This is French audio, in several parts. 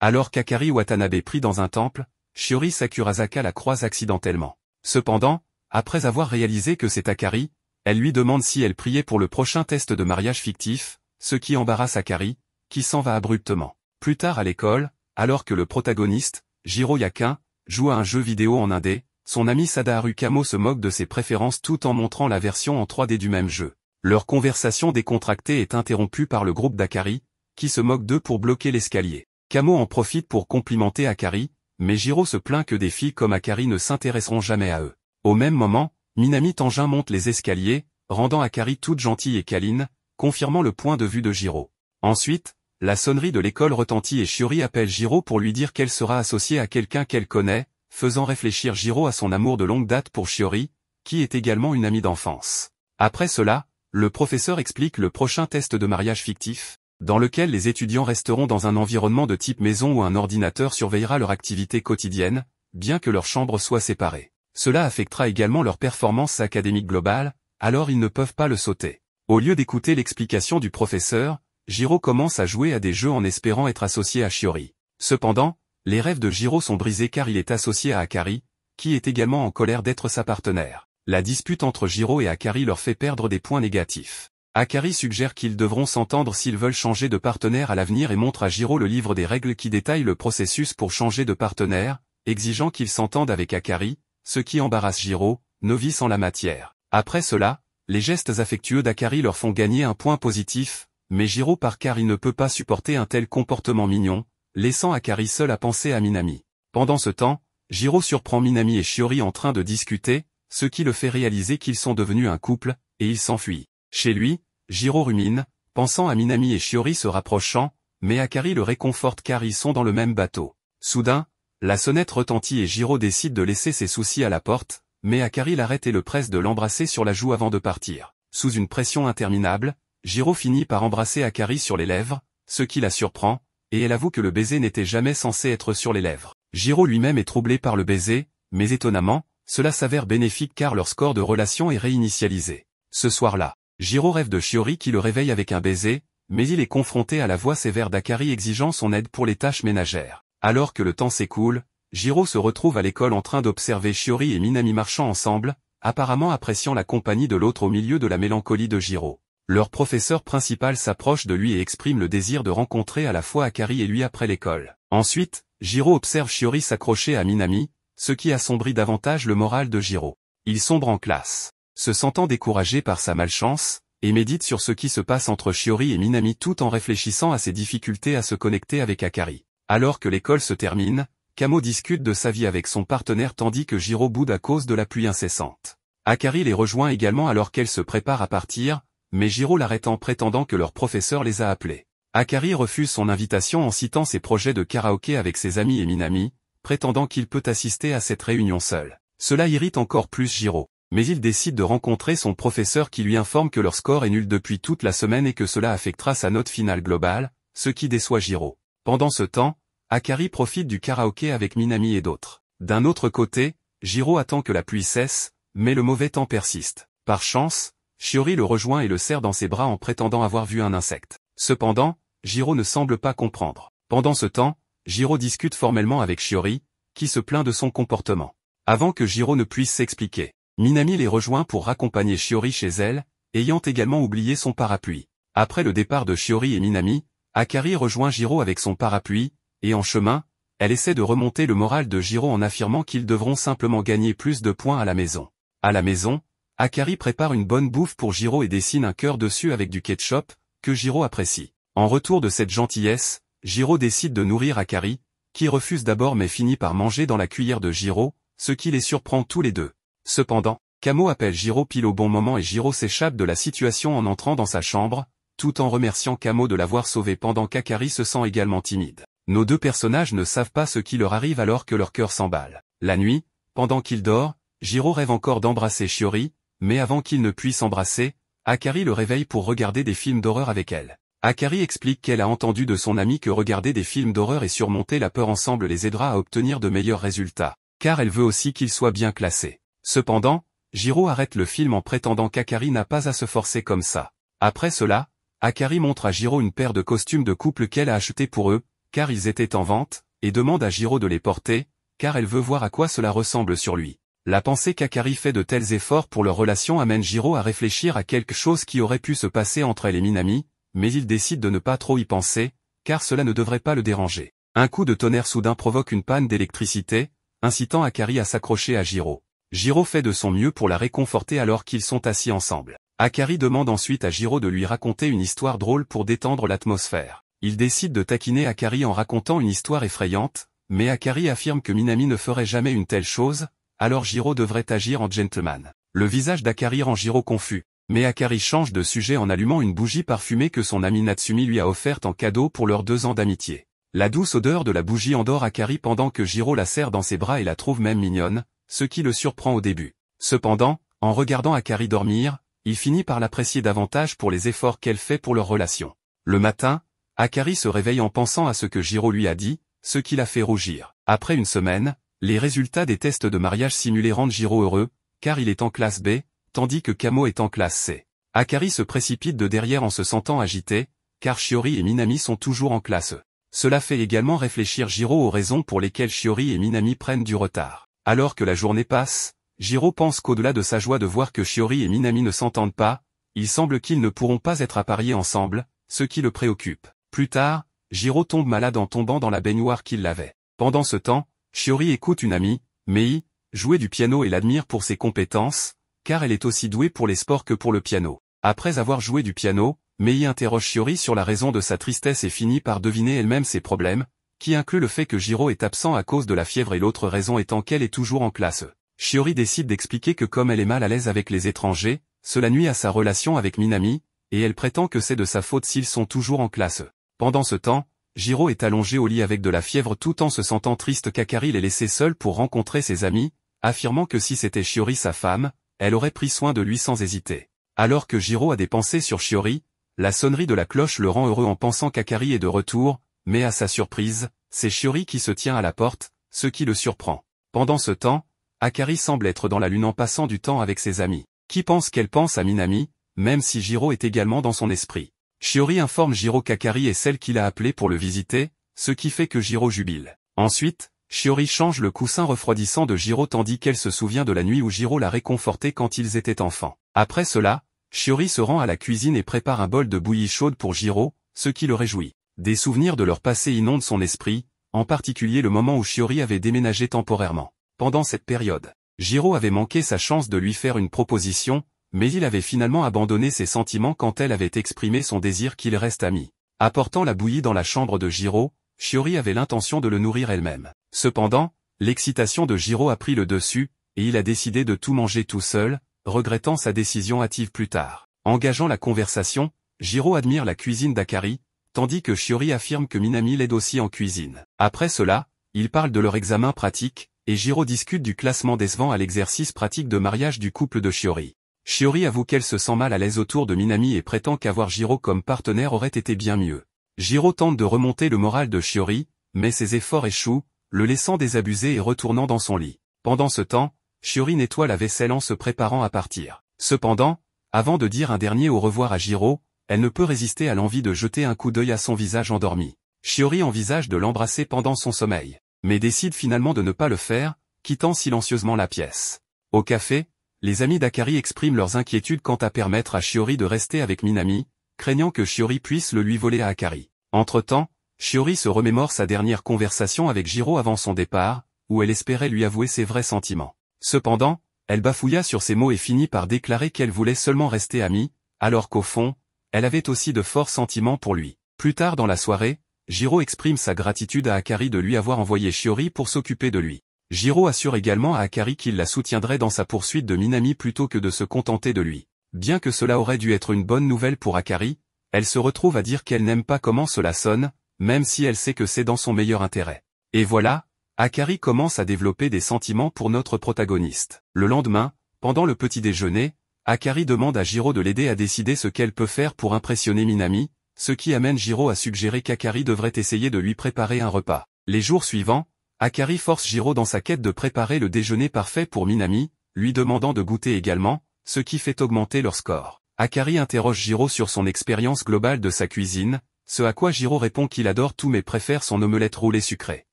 Alors qu'Akari Watanabe prie dans un temple, Shiori Sakurazaka la croise accidentellement. Cependant, après avoir réalisé que c'est Akari, elle lui demande si elle priait pour le prochain test de mariage fictif, ce qui embarrasse Akari, qui s'en va abruptement. Plus tard à l'école, alors que le protagoniste, Jiro Yakin, joue à un jeu vidéo en indé, son ami Sadaharu Kamo se moque de ses préférences tout en montrant la version en 3D du même jeu. Leur conversation décontractée est interrompue par le groupe d'Akari, qui se moque d'eux pour bloquer l'escalier. Kamo en profite pour complimenter Akari, mais Jiro se plaint que des filles comme Akari ne s'intéresseront jamais à eux. Au même moment, Minami Tangin monte les escaliers, rendant Akari toute gentille et câline, confirmant le point de vue de Jiro. Ensuite, la sonnerie de l'école retentit et Shiori appelle Jiro pour lui dire qu'elle sera associée à quelqu'un qu'elle connaît, faisant réfléchir Jiro à son amour de longue date pour Shiori, qui est également une amie d'enfance. Après cela, le professeur explique le prochain test de mariage fictif, dans lequel les étudiants resteront dans un environnement de type maison où un ordinateur surveillera leur activité quotidienne, bien que leurs chambres soient séparées. Cela affectera également leur performance académique globale, alors ils ne peuvent pas le sauter. Au lieu d'écouter l'explication du professeur, Jiro commence à jouer à des jeux en espérant être associé à Shiori. Cependant, les rêves de Jiro sont brisés car il est associé à Akari, qui est également en colère d'être sa partenaire. La dispute entre Jiro et Akari leur fait perdre des points négatifs. Akari suggère qu'ils devront s'entendre s'ils veulent changer de partenaire à l'avenir et montre à Jiro le livre des règles qui détaille le processus pour changer de partenaire, exigeant qu'ils s'entendent avec Akari, ce qui embarrasse Jiro, novice en la matière. Après cela, les gestes affectueux d'Akari leur font gagner un point positif, mais Jiro part car il ne peut pas supporter un tel comportement mignon, laissant Akari seul à penser à Minami. Pendant ce temps, Jiro surprend Minami et Shiori en train de discuter, ce qui le fait réaliser qu'ils sont devenus un couple, et il s'enfuit. Chez lui, Jiro rumine, pensant à Minami et Shiori se rapprochant, mais Akari le réconforte car ils sont dans le même bateau. Soudain, la sonnette retentit et Jiro décide de laisser ses soucis à la porte, mais Akari l'arrête et le presse de l'embrasser sur la joue avant de partir. Sous une pression interminable, Jiro finit par embrasser Akari sur les lèvres, ce qui la surprend, et elle avoue que le baiser n'était jamais censé être sur les lèvres. Jiro lui-même est troublé par le baiser, mais étonnamment, cela s'avère bénéfique car leur score de relation est réinitialisé. Ce soir-là, Jiro rêve de Shiori qui le réveille avec un baiser, mais il est confronté à la voix sévère d'Akari exigeant son aide pour les tâches ménagères. Alors que le temps s'écoule, Jiro se retrouve à l'école en train d'observer Shiori et Minami marchant ensemble, apparemment appréciant la compagnie de l'autre au milieu de la mélancolie de Jiro. Leur professeur principal s'approche de lui et exprime le désir de rencontrer à la fois Akari et lui après l'école. Ensuite, Jiro observe Shiori s'accrocher à Minami, ce qui assombrit davantage le moral de Jiro. Il sombre en classe, se sentant découragé par sa malchance, et médite sur ce qui se passe entre Shiori et Minami tout en réfléchissant à ses difficultés à se connecter avec Akari. Alors que l'école se termine, Kamo discute de sa vie avec son partenaire tandis que Jiro boude à cause de la pluie incessante. Akari les rejoint également alors qu'elle se prépare à partir, mais Jiro l'arrête en prétendant que leur professeur les a appelés. Akari refuse son invitation en citant ses projets de karaoké avec ses amis et Minami, prétendant qu'il peut assister à cette réunion seul. Cela irrite encore plus Jiro, mais il décide de rencontrer son professeur qui lui informe que leur score est nul depuis toute la semaine et que cela affectera sa note finale globale, ce qui déçoit Jiro. Pendant ce temps, Akari profite du karaoké avec Minami et d'autres. D'un autre côté, Jiro attend que la pluie cesse, mais le mauvais temps persiste. Par chance, Shiori le rejoint et le serre dans ses bras en prétendant avoir vu un insecte. Cependant, Jiro ne semble pas comprendre. Pendant ce temps, Jiro discute formellement avec Shiori, qui se plaint de son comportement. Avant que Jiro ne puisse s'expliquer, Minami les rejoint pour raccompagner Shiori chez elle, ayant également oublié son parapluie. Après le départ de Shiori et Minami, Akari rejoint Jiro avec son parapluie, et en chemin, elle essaie de remonter le moral de Jiro en affirmant qu'ils devront simplement gagner plus de points à la maison. À la maison, Akari prépare une bonne bouffe pour Jiro et dessine un cœur dessus avec du ketchup, que Jiro apprécie. En retour de cette gentillesse, Jiro décide de nourrir Akari, qui refuse d'abord mais finit par manger dans la cuillère de Jiro, ce qui les surprend tous les deux. Cependant, Kamo appelle Jiro pile au bon moment et Jiro s'échappe de la situation en entrant dans sa chambre, tout en remerciant Kamo de l'avoir sauvé pendant qu'Akari se sent également timide. Nos deux personnages ne savent pas ce qui leur arrive alors que leur cœur s'emballe. La nuit, pendant qu'il dort, Jiro rêve encore d'embrasser Shiori, mais avant qu'il ne puisse embrasser, Akari le réveille pour regarder des films d'horreur avec elle. Akari explique qu'elle a entendu de son ami que regarder des films d'horreur et surmonter la peur ensemble les aidera à obtenir de meilleurs résultats, car elle veut aussi qu'ils soient bien classés. Cependant, Jiro arrête le film en prétendant qu'Akari n'a pas à se forcer comme ça. Après cela, Akari montre à Jiro une paire de costumes de couple qu'elle a acheté pour eux, car ils étaient en vente, et demande à Jiro de les porter, car elle veut voir à quoi cela ressemble sur lui. La pensée qu'Akari fait de tels efforts pour leur relation amène Jiro à réfléchir à quelque chose qui aurait pu se passer entre elle et Minami, mais il décide de ne pas trop y penser, car cela ne devrait pas le déranger. Un coup de tonnerre soudain provoque une panne d'électricité, incitant Akari à s'accrocher à Jiro. Jiro fait de son mieux pour la réconforter alors qu'ils sont assis ensemble. Akari demande ensuite à Jiro de lui raconter une histoire drôle pour détendre l'atmosphère. Il décide de taquiner Akari en racontant une histoire effrayante, mais Akari affirme que Minami ne ferait jamais une telle chose, alors Jiro devrait agir en gentleman. Le visage d'Akari rend Jiro confus, mais Akari change de sujet en allumant une bougie parfumée que son ami Natsumi lui a offerte en cadeau pour leurs 2 ans d'amitié. La douce odeur de la bougie endort Akari pendant que Jiro la serre dans ses bras et la trouve même mignonne, ce qui le surprend au début. Cependant, en regardant Akari dormir, il finit par l'apprécier davantage pour les efforts qu'elle fait pour leur relation. Le matin, Akari se réveille en pensant à ce que Jiro lui a dit, ce qui l'a fait rougir. Après une semaine, les résultats des tests de mariage simulés rendent Jiro heureux, car il est en classe B, tandis que Kamo est en classe C. Akari se précipite de derrière en se sentant agité, car Shiori et Minami sont toujours en classe E. Cela fait également réfléchir Jiro aux raisons pour lesquelles Shiori et Minami prennent du retard. Alors que la journée passe, Jiro pense qu'au-delà de sa joie de voir que Shiori et Minami ne s'entendent pas, il semble qu'ils ne pourront pas être appariés ensemble, ce qui le préoccupe. Plus tard, Jiro tombe malade en tombant dans la baignoire qu'il lavait. Pendant ce temps, Shiori écoute une amie, Mei, jouer du piano et l'admire pour ses compétences, car elle est aussi douée pour les sports que pour le piano. Après avoir joué du piano, Mei interroge Shiori sur la raison de sa tristesse et finit par deviner elle-même ses problèmes, qui inclut le fait que Jiro est absent à cause de la fièvre et l'autre raison étant qu'elle est toujours en classe E. Shiori décide d'expliquer que comme elle est mal à l'aise avec les étrangers, cela nuit à sa relation avec Minami, et elle prétend que c'est de sa faute s'ils sont toujours en classe E. Pendant ce temps, Jiro est allongé au lit avec de la fièvre tout en se sentant triste qu'Akari l'ait laissé seul pour rencontrer ses amis, affirmant que si c'était Shiori sa femme, elle aurait pris soin de lui sans hésiter. Alors que Jiro a des pensées sur Shiori, la sonnerie de la cloche le rend heureux en pensant qu'Akari est de retour, mais à sa surprise, c'est Shiori qui se tient à la porte, ce qui le surprend. Pendant ce temps, Akari semble être dans la lune en passant du temps avec ses amis, qui pensent qu'elle pense à Minami, même si Jiro est également dans son esprit. Shiori informe Jiro qu'Akari est celle qu'il a appelée pour le visiter, ce qui fait que Jiro jubile. Ensuite, Shiori change le coussin refroidissant de Jiro tandis qu'elle se souvient de la nuit où Jiro l'a réconforté quand ils étaient enfants. Après cela, Shiori se rend à la cuisine et prépare un bol de bouillie chaude pour Jiro, ce qui le réjouit. Des souvenirs de leur passé inondent son esprit, en particulier le moment où Shiori avait déménagé temporairement. Pendant cette période, Jiro avait manqué sa chance de lui faire une proposition, mais il avait finalement abandonné ses sentiments quand elle avait exprimé son désir qu'ils restent amis. Apportant la bouillie dans la chambre de Jiro, Shiori avait l'intention de le nourrir elle-même. Cependant, l'excitation de Jiro a pris le dessus, et il a décidé de tout manger tout seul, regrettant sa décision hâtive plus tard. Engageant la conversation, Jiro admire la cuisine d'Akari, tandis que Shiori affirme que Minami l'aide aussi en cuisine. Après cela, ils parlent de leur examen pratique, et Jiro discute du classement décevant à l'exercice pratique de mariage du couple de Shiori. Shiori avoue qu'elle se sent mal à l'aise autour de Minami et prétend qu'avoir Jiro comme partenaire aurait été bien mieux. Jiro tente de remonter le moral de Shiori, mais ses efforts échouent, le laissant désabusé et retournant dans son lit. Pendant ce temps, Shiori nettoie la vaisselle en se préparant à partir. Cependant, avant de dire un dernier au revoir à Jiro, elle ne peut résister à l'envie de jeter un coup d'œil à son visage endormi. Shiori envisage de l'embrasser pendant son sommeil, mais décide finalement de ne pas le faire, quittant silencieusement la pièce. Au café, les amis d'Akari expriment leurs inquiétudes quant à permettre à Shiori de rester avec Minami, craignant que Shiori puisse le lui voler à Akari. Entre-temps, Shiori se remémore sa dernière conversation avec Jiro avant son départ, où elle espérait lui avouer ses vrais sentiments. Cependant, elle bafouilla sur ses mots et finit par déclarer qu'elle voulait seulement rester amie, alors qu'au fond, elle avait aussi de forts sentiments pour lui. Plus tard dans la soirée, Jiro exprime sa gratitude à Akari de lui avoir envoyé Shiori pour s'occuper de lui. Jiro assure également à Akari qu'il la soutiendrait dans sa poursuite de Minami plutôt que de se contenter de lui. Bien que cela aurait dû être une bonne nouvelle pour Akari, elle se retrouve à dire qu'elle n'aime pas comment cela sonne, même si elle sait que c'est dans son meilleur intérêt. Et voilà, Akari commence à développer des sentiments pour notre protagoniste. Le lendemain, pendant le petit déjeuner, Akari demande à Jiro de l'aider à décider ce qu'elle peut faire pour impressionner Minami, ce qui amène Jiro à suggérer qu'Akari devrait essayer de lui préparer un repas. Les jours suivants, Akari force Jiro dans sa quête de préparer le déjeuner parfait pour Minami, lui demandant de goûter également, ce qui fait augmenter leur score. Akari interroge Jiro sur son expérience globale de sa cuisine, ce à quoi Jiro répond qu'il adore tout mais préfère son omelette roulée sucrée.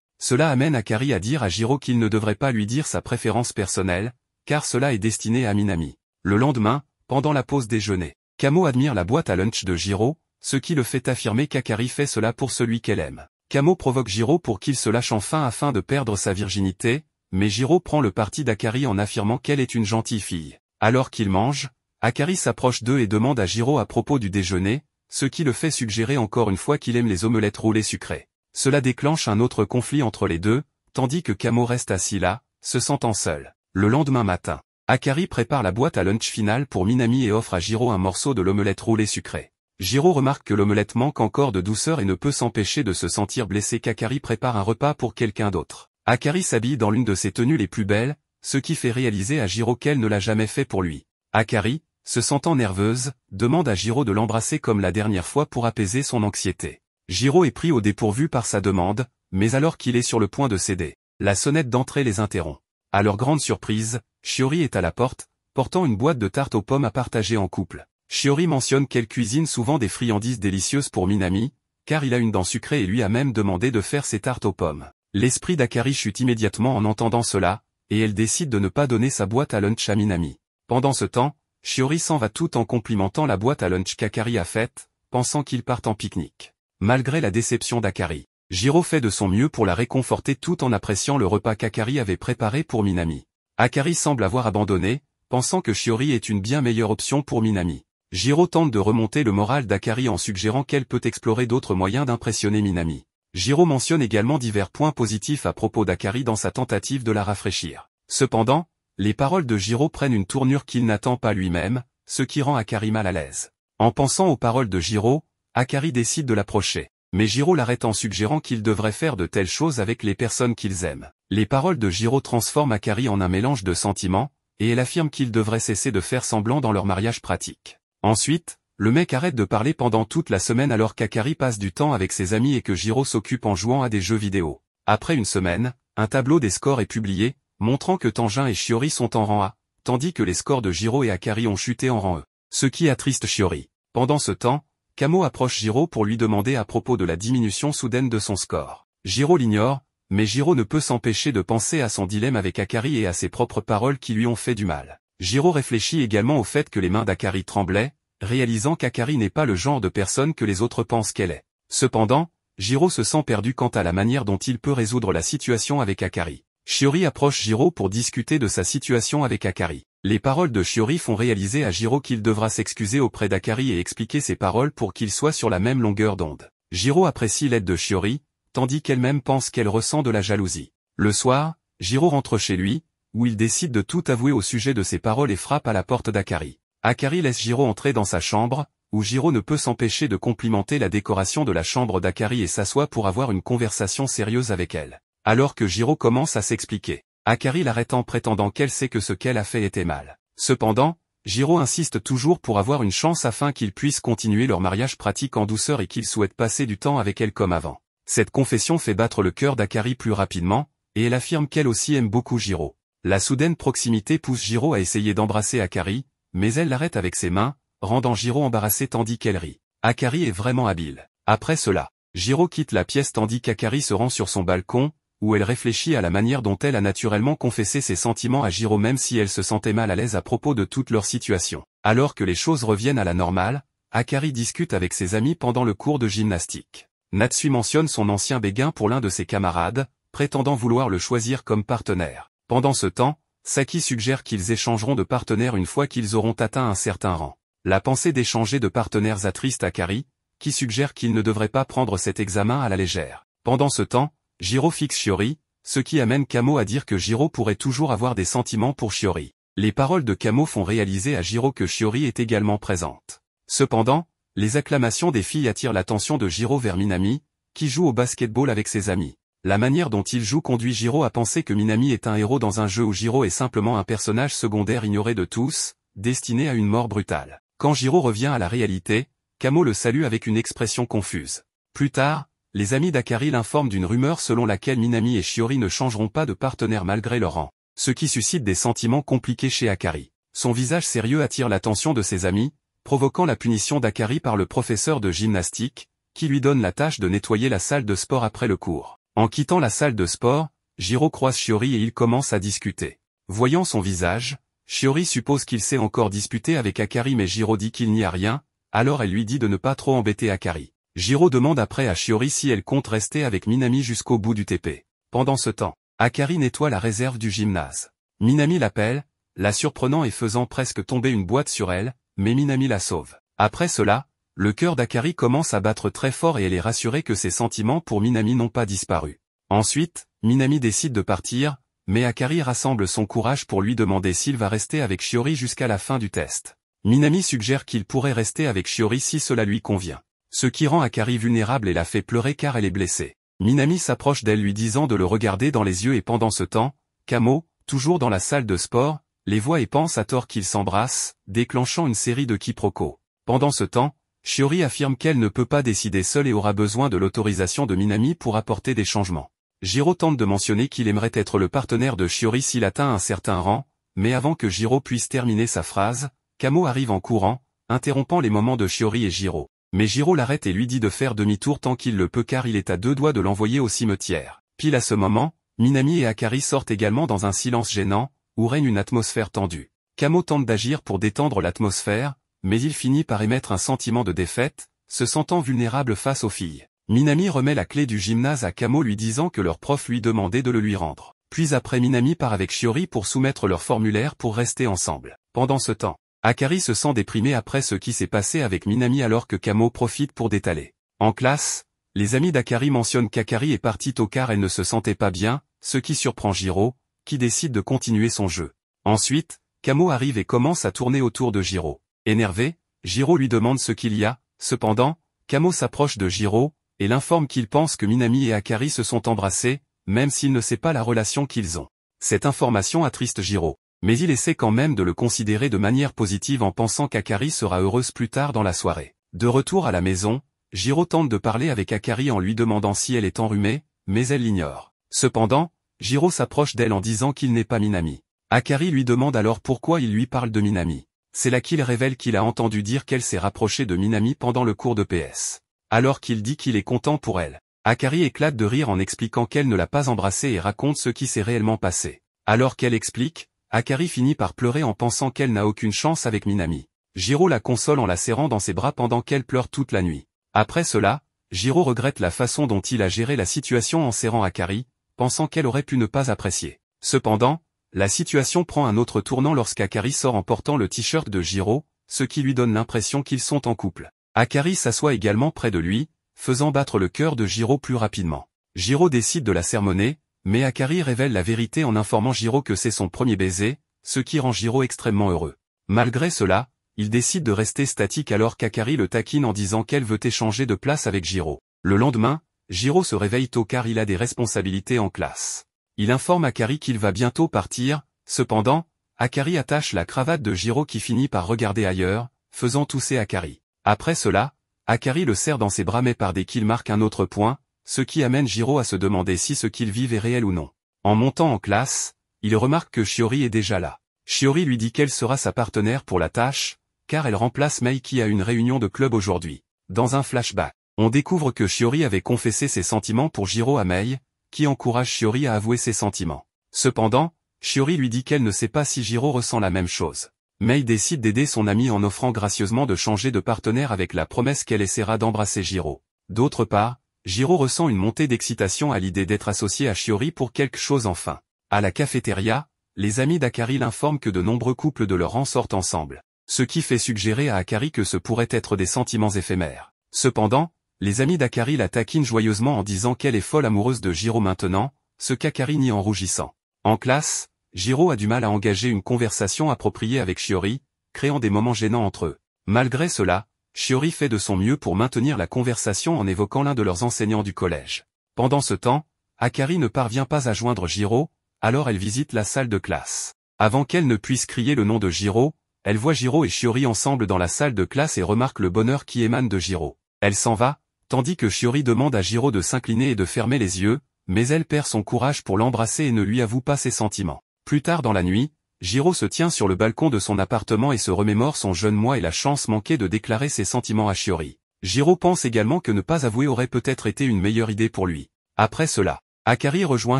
Cela amène Akari à dire à Jiro qu'il ne devrait pas lui dire sa préférence personnelle, car cela est destiné à Minami. Le lendemain, pendant la pause déjeuner, Kamo admire la boîte à lunch de Jiro, ce qui le fait affirmer qu'Akari fait cela pour celui qu'elle aime. Kamo provoque Jiro pour qu'il se lâche enfin afin de perdre sa virginité, mais Jiro prend le parti d'Akari en affirmant qu'elle est une gentille fille. Alors qu'ils mangent, Akari s'approche d'eux et demande à Jiro à propos du déjeuner, ce qui le fait suggérer encore une fois qu'il aime les omelettes roulées sucrées. Cela déclenche un autre conflit entre les deux, tandis que Kamo reste assis là, se sentant seul. Le lendemain matin, Akari prépare la boîte à lunch finale pour Minami et offre à Jiro un morceau de l'omelette roulée sucrée. Jiro remarque que l'omelette manque encore de douceur et ne peut s'empêcher de se sentir blessé qu'Akari prépare un repas pour quelqu'un d'autre. Akari s'habille dans l'une de ses tenues les plus belles, ce qui fait réaliser à Jiro qu'elle ne l'a jamais fait pour lui. Akari, se sentant nerveuse, demande à Jiro de l'embrasser comme la dernière fois pour apaiser son anxiété. Jiro est pris au dépourvu par sa demande, mais alors qu'il est sur le point de céder, la sonnette d'entrée les interrompt. À leur grande surprise, Shiori est à la porte, portant une boîte de tartes aux pommes à partager en couple. Shiori mentionne qu'elle cuisine souvent des friandises délicieuses pour Minami, car il a une dent sucrée et lui a même demandé de faire ses tartes aux pommes. L'esprit d'Akari chute immédiatement en entendant cela, et elle décide de ne pas donner sa boîte à lunch à Minami. Pendant ce temps, Shiori s'en va tout en complimentant la boîte à lunch qu'Akari a faite, pensant qu'ils partent en pique-nique. Malgré la déception d'Akari, Jiro fait de son mieux pour la réconforter tout en appréciant le repas qu'Akari avait préparé pour Minami. Akari semble avoir abandonné, pensant que Shiori est une bien meilleure option pour Minami. Jiro tente de remonter le moral d'Akari en suggérant qu'elle peut explorer d'autres moyens d'impressionner Minami. Jiro mentionne également divers points positifs à propos d'Akari dans sa tentative de la rafraîchir. Cependant, les paroles de Jiro prennent une tournure qu'il n'attend pas lui-même, ce qui rend Akari mal à l'aise. En pensant aux paroles de Jiro, Akari décide de l'approcher, mais Jiro l'arrête en suggérant qu'il devrait faire de telles choses avec les personnes qu'ils aiment. Les paroles de Jiro transforment Akari en un mélange de sentiments, et elle affirme qu'ils devraient cesser de faire semblant dans leur mariage pratique. Ensuite, le mec arrête de parler pendant toute la semaine alors qu'Akari passe du temps avec ses amis et que Jiro s'occupe en jouant à des jeux vidéo. Après une semaine, un tableau des scores est publié, montrant que Tanjin et Shiori sont en rang A, tandis que les scores de Jiro et Akari ont chuté en rang E, ce qui attriste Shiori. Pendant ce temps, Kamo approche Jiro pour lui demander à propos de la diminution soudaine de son score. Jiro l'ignore, mais Jiro ne peut s'empêcher de penser à son dilemme avec Akari et à ses propres paroles qui lui ont fait du mal. Jiro réfléchit également au fait que les mains d'Akari tremblaient, réalisant qu'Akari n'est pas le genre de personne que les autres pensent qu'elle est. Cependant, Jiro se sent perdu quant à la manière dont il peut résoudre la situation avec Akari. Shiori approche Jiro pour discuter de sa situation avec Akari. Les paroles de Shiori font réaliser à Jiro qu'il devra s'excuser auprès d'Akari et expliquer ses paroles pour qu'ils soient sur la même longueur d'onde. Jiro apprécie l'aide de Shiori, tandis qu'elle-même pense qu'elle ressent de la jalousie. Le soir, Jiro rentre chez lui, où il décide de tout avouer au sujet de ses paroles et frappe à la porte d'Akari. Akari laisse Jiro entrer dans sa chambre, où Jiro ne peut s'empêcher de complimenter la décoration de la chambre d'Akari et s'assoit pour avoir une conversation sérieuse avec elle. Alors que Jiro commence à s'expliquer, Akari l'arrête en prétendant qu'elle sait que ce qu'elle a fait était mal. Cependant, Jiro insiste toujours pour avoir une chance afin qu'ils puissent continuer leur mariage pratique en douceur et qu'il souhaite passer du temps avec elle comme avant. Cette confession fait battre le cœur d'Akari plus rapidement, et elle affirme qu'elle aussi aime beaucoup Jiro. La soudaine proximité pousse Jiro à essayer d'embrasser Akari, mais elle l'arrête avec ses mains, rendant Jiro embarrassé tandis qu'elle rit. Akari est vraiment habile. Après cela, Jiro quitte la pièce tandis qu'Akari se rend sur son balcon, où elle réfléchit à la manière dont elle a naturellement confessé ses sentiments à Jiro même si elle se sentait mal à l'aise à propos de toute leur situation. Alors que les choses reviennent à la normale, Akari discute avec ses amis pendant le cours de gymnastique. Natsui mentionne son ancien béguin pour l'un de ses camarades, prétendant vouloir le choisir comme partenaire. Pendant ce temps, Saki suggère qu'ils échangeront de partenaires une fois qu'ils auront atteint un certain rang. La pensée d'échanger de partenaires attriste Akari, qui suggère qu'il ne devrait pas prendre cet examen à la légère. Pendant ce temps, Jiro fixe Shiori, ce qui amène Kamo à dire que Jiro pourrait toujours avoir des sentiments pour Shiori. Les paroles de Kamo font réaliser à Jiro que Shiori est également présente. Cependant, les acclamations des filles attirent l'attention de Jiro vers Minami, qui joue au basketball avec ses amis. La manière dont il joue conduit Jiro à penser que Minami est un héros dans un jeu où Jiro est simplement un personnage secondaire ignoré de tous, destiné à une mort brutale. Quand Jiro revient à la réalité, Kamo le salue avec une expression confuse. Plus tard, les amis d'Akari l'informent d'une rumeur selon laquelle Minami et Shiori ne changeront pas de partenaire malgré leur rang, ce qui suscite des sentiments compliqués chez Akari. Son visage sérieux attire l'attention de ses amis, provoquant la punition d'Akari par le professeur de gymnastique, qui lui donne la tâche de nettoyer la salle de sport après le cours. En quittant la salle de sport, Jiro croise Shiori et ils commencent à discuter. Voyant son visage, Shiori suppose qu'il s'est encore disputé avec Akari mais Jiro dit qu'il n'y a rien, alors elle lui dit de ne pas trop embêter Akari. Jiro demande après à Shiori si elle compte rester avec Minami jusqu'au bout du TP. Pendant ce temps, Akari nettoie la réserve du gymnase. Minami l'appelle, la surprenant et faisant presque tomber une boîte sur elle, mais Minami la sauve. Après cela, le cœur d'Akari commence à battre très fort et elle est rassurée que ses sentiments pour Minami n'ont pas disparu. Ensuite, Minami décide de partir, mais Akari rassemble son courage pour lui demander s'il va rester avec Shiori jusqu'à la fin du test. Minami suggère qu'il pourrait rester avec Shiori si cela lui convient. Ce qui rend Akari vulnérable et la fait pleurer car elle est blessée. Minami s'approche d'elle lui disant de le regarder dans les yeux et pendant ce temps, Kamo, toujours dans la salle de sport, les voit et pense à tort qu'ils s'embrassent, déclenchant une série de quiproquos. Pendant ce temps, Shiori affirme qu'elle ne peut pas décider seule et aura besoin de l'autorisation de Minami pour apporter des changements. Jiro tente de mentionner qu'il aimerait être le partenaire de Shiori s'il atteint un certain rang, mais avant que Jiro puisse terminer sa phrase, Kamo arrive en courant, interrompant les moments de Shiori et Jiro. Mais Jiro l'arrête et lui dit de faire demi-tour tant qu'il le peut car il est à 2 doigts de l'envoyer au cimetière. Pile à ce moment, Minami et Akari sortent également dans un silence gênant, où règne une atmosphère tendue. Kamo tente d'agir pour détendre l'atmosphère, mais il finit par émettre un sentiment de défaite, se sentant vulnérable face aux filles. Minami remet la clé du gymnase à Kamo lui disant que leur prof lui demandait de le lui rendre. Puis après Minami part avec Shiori pour soumettre leur formulaire pour rester ensemble. Pendant ce temps, Akari se sent déprimé après ce qui s'est passé avec Minami alors que Kamo profite pour détaler. En classe, les amis d'Akari mentionnent qu'Akari est partie tôt car elle ne se sentait pas bien, ce qui surprend Jiro, qui décide de continuer son jeu. Ensuite, Kamo arrive et commence à tourner autour de Jiro. Énervé, Jiro lui demande ce qu'il y a, cependant, Kamo s'approche de Jiro, et l'informe qu'il pense que Minami et Akari se sont embrassés, même s'il ne sait pas la relation qu'ils ont. Cette information attriste Jiro, mais il essaie quand même de le considérer de manière positive en pensant qu'Akari sera heureuse plus tard dans la soirée. De retour à la maison, Jiro tente de parler avec Akari en lui demandant si elle est enrhumée, mais elle l'ignore. Cependant, Jiro s'approche d'elle en disant qu'il n'est pas Minami. Akari lui demande alors pourquoi il lui parle de Minami. C'est là qu'il révèle qu'il a entendu dire qu'elle s'est rapprochée de Minami pendant le cours de PS. Alors qu'il dit qu'il est content pour elle, Akari éclate de rire en expliquant qu'elle ne l'a pas embrassée et raconte ce qui s'est réellement passé. Alors qu'elle explique, Akari finit par pleurer en pensant qu'elle n'a aucune chance avec Minami. Jiro la console en la serrant dans ses bras pendant qu'elle pleure toute la nuit. Après cela, Jiro regrette la façon dont il a géré la situation en serrant Akari, pensant qu'elle aurait pu ne pas apprécier. Cependant, la situation prend un autre tournant lorsqu'Akari sort en portant le t-shirt de Jiro, ce qui lui donne l'impression qu'ils sont en couple. Akari s'assoit également près de lui, faisant battre le cœur de Jiro plus rapidement. Jiro décide de la sermonner, mais Akari révèle la vérité en informant Jiro que c'est son premier baiser, ce qui rend Jiro extrêmement heureux. Malgré cela, il décide de rester statique alors qu'Akari le taquine en disant qu'elle veut échanger de place avec Jiro. Le lendemain, Jiro se réveille tôt car il a des responsabilités en classe. Il informe Akari qu'il va bientôt partir, cependant, Akari attache la cravate de Jiro qui finit par regarder ailleurs, faisant tousser Akari. Après cela, Akari le serre dans ses bras mais par dès qu'il marque un autre point, ce qui amène Jiro à se demander si ce qu'ils vivent est réel ou non. En montant en classe, il remarque que Shiori est déjà là. Shiori lui dit qu'elle sera sa partenaire pour la tâche, car elle remplace Mei qui a une réunion de club aujourd'hui. Dans un flashback, on découvre que Shiori avait confessé ses sentiments pour Jiro à Mei, qui encourage Shiori à avouer ses sentiments. Cependant, Shiori lui dit qu'elle ne sait pas si Jiro ressent la même chose. Mei décide d'aider son amie en offrant gracieusement de changer de partenaire avec la promesse qu'elle essaiera d'embrasser Jiro. D'autre part, Jiro ressent une montée d'excitation à l'idée d'être associé à Shiori pour quelque chose enfin. À la cafétéria, les amis d'Akari l'informent que de nombreux couples de leur rang sortent ensemble, ce qui fait suggérer à Akari que ce pourrait être des sentiments éphémères. Cependant, les amis d'Akari la taquinent joyeusement en disant qu'elle est folle amoureuse de Jiro maintenant, ce qu'Akari nie en rougissant. En classe, Jiro a du mal à engager une conversation appropriée avec Shiori, créant des moments gênants entre eux. Malgré cela, Shiori fait de son mieux pour maintenir la conversation en évoquant l'un de leurs enseignants du collège. Pendant ce temps, Akari ne parvient pas à joindre Jiro, alors elle visite la salle de classe. Avant qu'elle ne puisse crier le nom de Jiro, elle voit Jiro et Shiori ensemble dans la salle de classe et remarque le bonheur qui émane de Jiro. Elle s'en va, tandis que Shiori demande à Jiro de s'incliner et de fermer les yeux, mais elle perd son courage pour l'embrasser et ne lui avoue pas ses sentiments. Plus tard dans la nuit, Jiro se tient sur le balcon de son appartement et se remémore son jeune moi et la chance manquée de déclarer ses sentiments à Shiori. Jiro pense également que ne pas avouer aurait peut-être été une meilleure idée pour lui. Après cela, Akari rejoint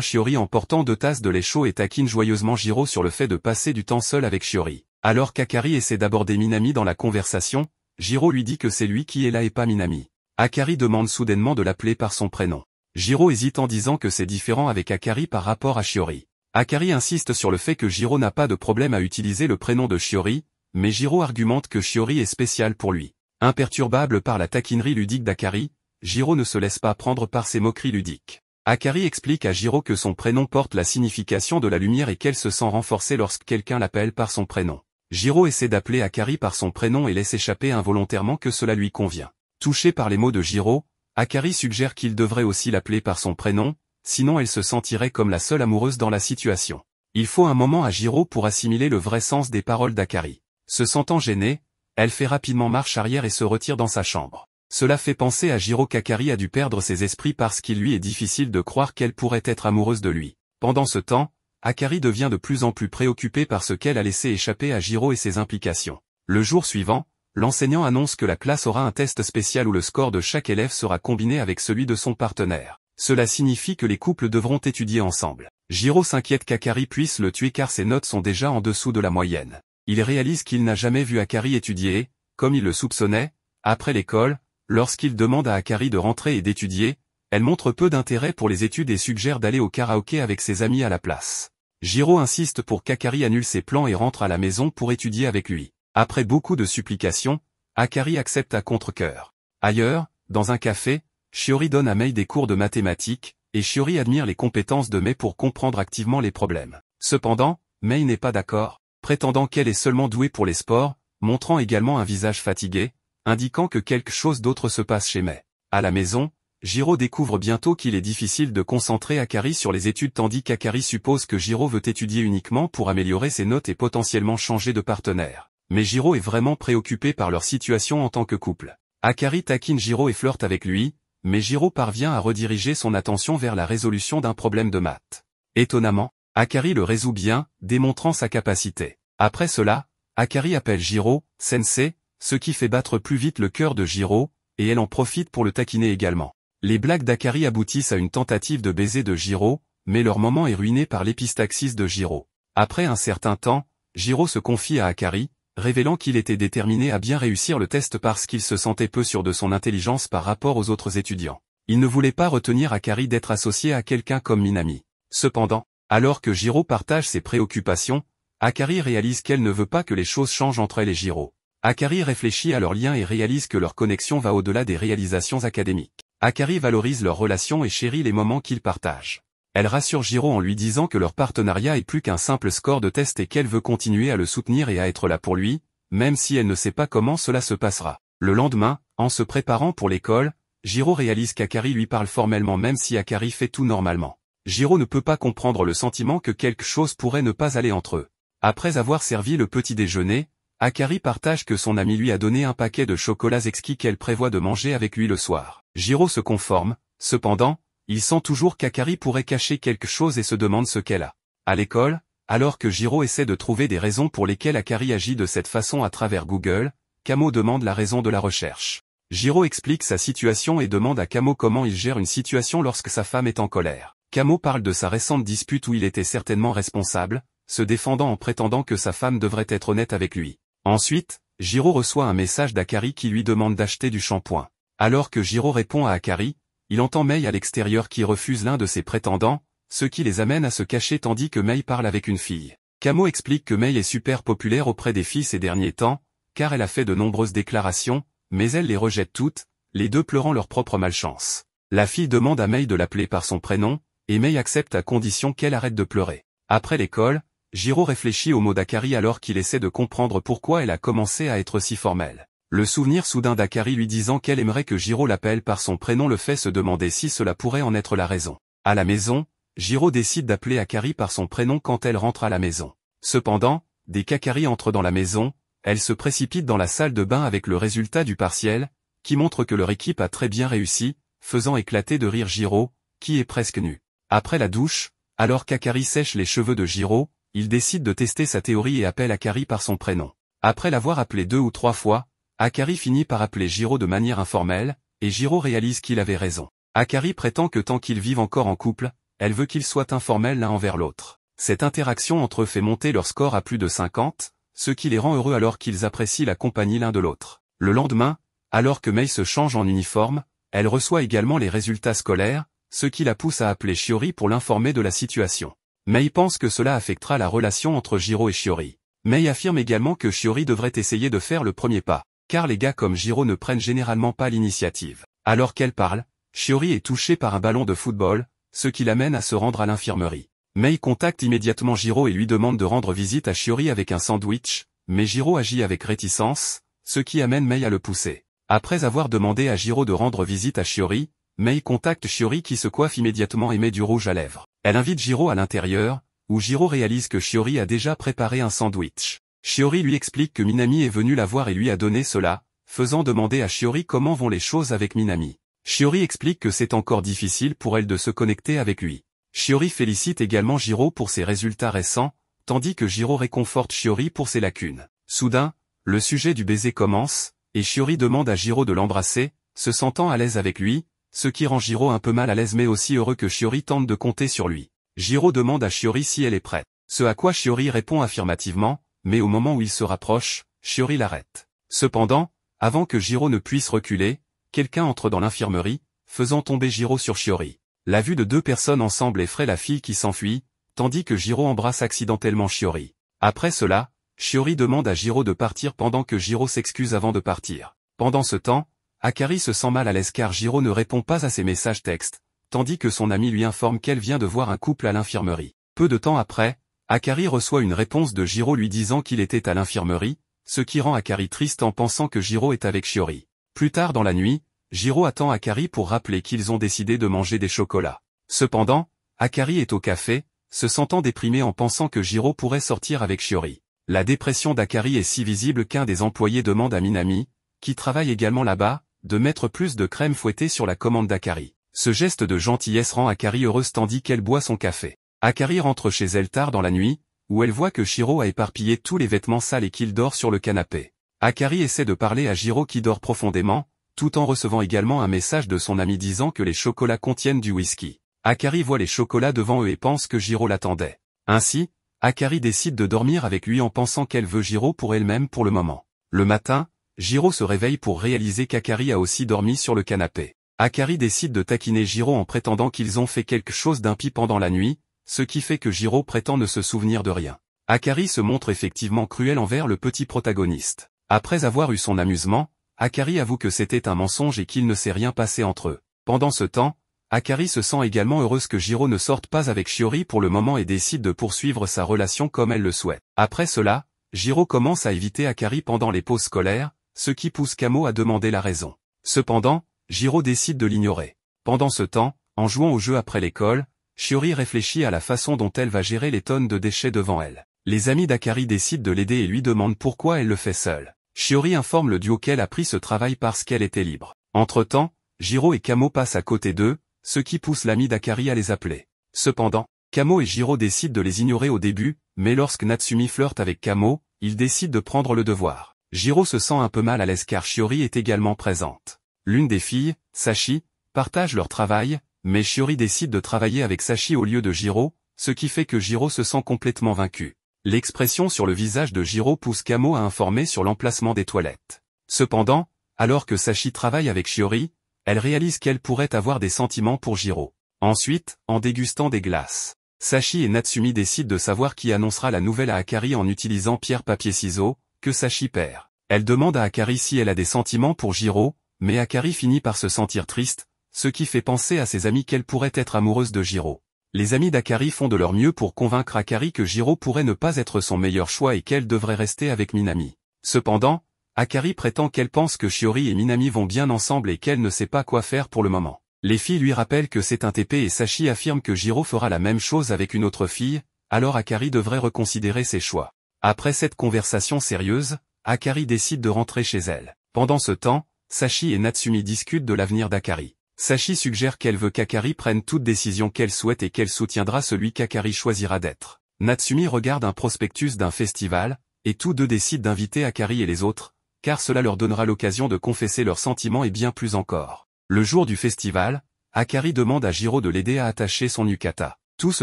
Shiori en portant 2 tasses de lait chaud et taquine joyeusement Jiro sur le fait de passer du temps seul avec Shiori. Alors qu'Akari essaie d'aborder Minami dans la conversation, Jiro lui dit que c'est lui qui est là et pas Minami. Akari demande soudainement de l'appeler par son prénom. Jiro hésite en disant que c'est différent avec Akari par rapport à Shiori. Akari insiste sur le fait que Jiro n'a pas de problème à utiliser le prénom de Shiori, mais Jiro argumente que Shiori est spécial pour lui. Imperturbable par la taquinerie ludique d'Akari, Jiro ne se laisse pas prendre par ses moqueries ludiques. Akari explique à Jiro que son prénom porte la signification de la lumière et qu'elle se sent renforcée lorsque quelqu'un l'appelle par son prénom. Jiro essaie d'appeler Akari par son prénom et laisse échapper involontairement que cela lui convient. Touché par les mots de Jiro, Akari suggère qu'il devrait aussi l'appeler par son prénom, sinon elle se sentirait comme la seule amoureuse dans la situation. Il faut un moment à Jiro pour assimiler le vrai sens des paroles d'Akari. Se sentant gênée, elle fait rapidement marche arrière et se retire dans sa chambre. Cela fait penser à Jiro qu'Akari a dû perdre ses esprits parce qu'il lui est difficile de croire qu'elle pourrait être amoureuse de lui. Pendant ce temps, Akari devient de plus en plus préoccupée par ce qu'elle a laissé échapper à Jiro et ses implications. Le jour suivant, l'enseignant annonce que la classe aura un test spécial où le score de chaque élève sera combiné avec celui de son partenaire. Cela signifie que les couples devront étudier ensemble. Jiro s'inquiète qu'Akari puisse le tuer car ses notes sont déjà en dessous de la moyenne. Il réalise qu'il n'a jamais vu Akari étudier et, comme il le soupçonnait, après l'école, lorsqu'il demande à Akari de rentrer et d'étudier, elle montre peu d'intérêt pour les études et suggère d'aller au karaoké avec ses amis à la place. Jiro insiste pour qu'Akari annule ses plans et rentre à la maison pour étudier avec lui. Après beaucoup de supplications, Akari accepte à contre-cœur. Ailleurs, dans un café, Shiori donne à Mei des cours de mathématiques, et Shiori admire les compétences de Mei pour comprendre activement les problèmes. Cependant, Mei n'est pas d'accord, prétendant qu'elle est seulement douée pour les sports, montrant également un visage fatigué, indiquant que quelque chose d'autre se passe chez Mei. À la maison, Jiro découvre bientôt qu'il est difficile de concentrer Akari sur les études tandis qu'Akari suppose que Jiro veut étudier uniquement pour améliorer ses notes et potentiellement changer de partenaire. Mais Jiro est vraiment préoccupé par leur situation en tant que couple. Akari taquine Jiro et flirte avec lui, mais Jiro parvient à rediriger son attention vers la résolution d'un problème de maths. Étonnamment, Akari le résout bien, démontrant sa capacité. Après cela, Akari appelle Jiro « Sensei », ce qui fait battre plus vite le cœur de Jiro, et elle en profite pour le taquiner également. Les blagues d'Akari aboutissent à une tentative de baiser de Jiro, mais leur moment est ruiné par l'épistaxis de Jiro. Après un certain temps, Jiro se confie à Akari, révélant qu'il était déterminé à bien réussir le test parce qu'il se sentait peu sûr de son intelligence par rapport aux autres étudiants. Il ne voulait pas retenir Akari d'être associé à quelqu'un comme Minami. Cependant, alors que Jiro partage ses préoccupations, Akari réalise qu'elle ne veut pas que les choses changent entre elle et Jiro. Akari réfléchit à leur lien et réalise que leur connexion va au-delà des réalisations académiques. Akari valorise leur relation et chérit les moments qu'ils partagent. Elle rassure Jiro en lui disant que leur partenariat est plus qu'un simple score de test et qu'elle veut continuer à le soutenir et à être là pour lui, même si elle ne sait pas comment cela se passera. Le lendemain, en se préparant pour l'école, Jiro réalise qu'Akari lui parle formellement même si Akari fait tout normalement. Jiro ne peut pas comprendre le sentiment que quelque chose pourrait ne pas aller entre eux. Après avoir servi le petit déjeuner, Akari partage que son ami lui a donné un paquet de chocolats exquis qu'elle prévoit de manger avec lui le soir. Jiro se conforme, cependant, il sent toujours qu'Akari pourrait cacher quelque chose et se demande ce qu'elle a. À l'école, alors que Jiro essaie de trouver des raisons pour lesquelles Akari agit de cette façon à travers Google, Kamo demande la raison de la recherche. Jiro explique sa situation et demande à Kamo comment il gère une situation lorsque sa femme est en colère. Kamo parle de sa récente dispute où il était certainement responsable, se défendant en prétendant que sa femme devrait être honnête avec lui. Ensuite, Jiro reçoit un message d'Akari qui lui demande d'acheter du shampoing. Alors que Jiro répond à Akari, il entend Mei à l'extérieur qui refuse l'un de ses prétendants, ce qui les amène à se cacher tandis que Mei parle avec une fille. Kamo explique que Mei est super populaire auprès des filles ces derniers temps, car elle a fait de nombreuses déclarations, mais elle les rejette toutes, les deux pleurant leur propre malchance. La fille demande à Mei de l'appeler par son prénom, et Mei accepte à condition qu'elle arrête de pleurer. Après l'école, Jiro réfléchit aux mots d'Akari alors qu'il essaie de comprendre pourquoi elle a commencé à être si formelle. Le souvenir soudain d'Akari lui disant qu'elle aimerait que Jiro l'appelle par son prénom le fait se demander si cela pourrait en être la raison. À la maison, Jiro décide d'appeler Akari par son prénom quand elle rentre à la maison. Cependant, dès qu'Akari entre dans la maison, elle se précipite dans la salle de bain avec le résultat du partiel, qui montre que leur équipe a très bien réussi, faisant éclater de rire Jiro, qui est presque nu. Après la douche, alors qu'Akari sèche les cheveux de Jiro, il décide de tester sa théorie et appelle Akari par son prénom. Après l'avoir appelé 2 ou 3 fois, Akari finit par appeler Jiro de manière informelle, et Jiro réalise qu'il avait raison. Akari prétend que tant qu'ils vivent encore en couple, elle veut qu'ils soient informels l'un envers l'autre. Cette interaction entre eux fait monter leur score à plus de 50, ce qui les rend heureux alors qu'ils apprécient la compagnie l'un de l'autre. Le lendemain, alors que Mei se change en uniforme, elle reçoit également les résultats scolaires, ce qui la pousse à appeler Shiori pour l'informer de la situation. Mei pense que cela affectera la relation entre Jiro et Shiori. Mei affirme également que Shiori devrait essayer de faire le premier pas, car les gars comme Jiro ne prennent généralement pas l'initiative. Alors qu'elle parle, Shiori est touchée par un ballon de football, ce qui l'amène à se rendre à l'infirmerie. Mei contacte immédiatement Jiro et lui demande de rendre visite à Shiori avec un sandwich, mais Jiro agit avec réticence, ce qui amène Mei à le pousser. Après avoir demandé à Jiro de rendre visite à Shiori, Mei contacte Shiori qui se coiffe immédiatement et met du rouge à lèvres. Elle invite Jiro à l'intérieur, où Jiro réalise que Shiori a déjà préparé un sandwich. Shiori lui explique que Minami est venu la voir et lui a donné cela, faisant demander à Shiori comment vont les choses avec Minami. Shiori explique que c'est encore difficile pour elle de se connecter avec lui. Shiori félicite également Jiro pour ses résultats récents, tandis que Jiro réconforte Shiori pour ses lacunes. Soudain, le sujet du baiser commence, et Shiori demande à Jiro de l'embrasser, se sentant à l'aise avec lui, ce qui rend Jiro un peu mal à l'aise mais aussi heureux que Shiori tente de compter sur lui. Jiro demande à Shiori si elle est prête. Ce à quoi Shiori répond affirmativement, mais au moment où il se rapproche, Shiori l'arrête. Cependant, avant que Jiro ne puisse reculer, quelqu'un entre dans l'infirmerie, faisant tomber Jiro sur Shiori. La vue de deux personnes ensemble effraie la fille qui s'enfuit, tandis que Jiro embrasse accidentellement Shiori. Après cela, Shiori demande à Jiro de partir pendant que Jiro s'excuse avant de partir. Pendant ce temps, Akari se sent mal à l'aise car Jiro ne répond pas à ses messages textes, tandis que son ami lui informe qu'elle vient de voir un couple à l'infirmerie. Peu de temps après, Akari reçoit une réponse de Jiro lui disant qu'il était à l'infirmerie, ce qui rend Akari triste en pensant que Jiro est avec Shiori. Plus tard dans la nuit, Jiro attend Akari pour rappeler qu'ils ont décidé de manger des chocolats. Cependant, Akari est au café, se sentant déprimée en pensant que Jiro pourrait sortir avec Shiori. La dépression d'Akari est si visible qu'un des employés demande à Minami, qui travaille également là-bas, de mettre plus de crème fouettée sur la commande d'Akari. Ce geste de gentillesse rend Akari heureuse tandis qu'elle boit son café. Akari rentre chez elle tard dans la nuit, où elle voit que Shiro a éparpillé tous les vêtements sales et qu'il dort sur le canapé. Akari essaie de parler à Jiro qui dort profondément, tout en recevant également un message de son ami disant que les chocolats contiennent du whisky. Akari voit les chocolats devant eux et pense que Jiro l'attendait. Ainsi, Akari décide de dormir avec lui en pensant qu'elle veut Jiro pour elle-même pour le moment. Le matin, Jiro se réveille pour réaliser qu'Akari a aussi dormi sur le canapé. Akari décide de taquiner Jiro en prétendant qu'ils ont fait quelque chose d'impie pendant la nuit, ce qui fait que Jiro prétend ne se souvenir de rien. Akari se montre effectivement cruel envers le petit protagoniste. Après avoir eu son amusement, Akari avoue que c'était un mensonge et qu'il ne s'est rien passé entre eux. Pendant ce temps, Akari se sent également heureuse que Jiro ne sorte pas avec Shiori pour le moment et décide de poursuivre sa relation comme elle le souhaite. Après cela, Jiro commence à éviter Akari pendant les pauses scolaires, ce qui pousse Kamo à demander la raison. Cependant, Jiro décide de l'ignorer. Pendant ce temps, en jouant au jeu après l'école, Shiori réfléchit à la façon dont elle va gérer les tonnes de déchets devant elle. Les amis d'Akari décident de l'aider et lui demandent pourquoi elle le fait seule. Shiori informe le duo qu'elle a pris ce travail parce qu'elle était libre. Entre-temps, Jiro et Kamo passent à côté d'eux, ce qui pousse l'ami d'Akari à les appeler. Cependant, Kamo et Jiro décident de les ignorer au début, mais lorsque Natsumi flirte avec Kamo, ils décident de prendre le devoir. Jiro se sent un peu mal à l'aise car Shiori est également présente. L'une des filles, Sachi, partage leur travail, mais Shiori décide de travailler avec Sachi au lieu de Jiro, ce qui fait que Jiro se sent complètement vaincu. L'expression sur le visage de Jiro pousse Kamo à informer sur l'emplacement des toilettes. Cependant, alors que Sachi travaille avec Shiori, elle réalise qu'elle pourrait avoir des sentiments pour Jiro. Ensuite, en dégustant des glaces, Sachi et Natsumi décident de savoir qui annoncera la nouvelle à Akari en utilisant pierre-papier-ciseaux, que Sachi perd. Elle demande à Akari si elle a des sentiments pour Jiro, mais Akari finit par se sentir triste, ce qui fait penser à ses amis qu'elle pourrait être amoureuse de Jiro. Les amis d'Akari font de leur mieux pour convaincre Akari que Jiro pourrait ne pas être son meilleur choix et qu'elle devrait rester avec Minami. Cependant, Akari prétend qu'elle pense que Shiori et Minami vont bien ensemble et qu'elle ne sait pas quoi faire pour le moment. Les filles lui rappellent que c'est un TP et Sachi affirme que Jiro fera la même chose avec une autre fille, alors Akari devrait reconsidérer ses choix. Après cette conversation sérieuse, Akari décide de rentrer chez elle. Pendant ce temps, Sachi et Natsumi discutent de l'avenir d'Akari. Sachi suggère qu'elle veut qu'Akari prenne toute décision qu'elle souhaite et qu'elle soutiendra celui qu'Akari choisira d'être. Natsumi regarde un prospectus d'un festival, et tous deux décident d'inviter Akari et les autres, car cela leur donnera l'occasion de confesser leurs sentiments et bien plus encore. Le jour du festival, Akari demande à Jiro de l'aider à attacher son yukata. Tout ce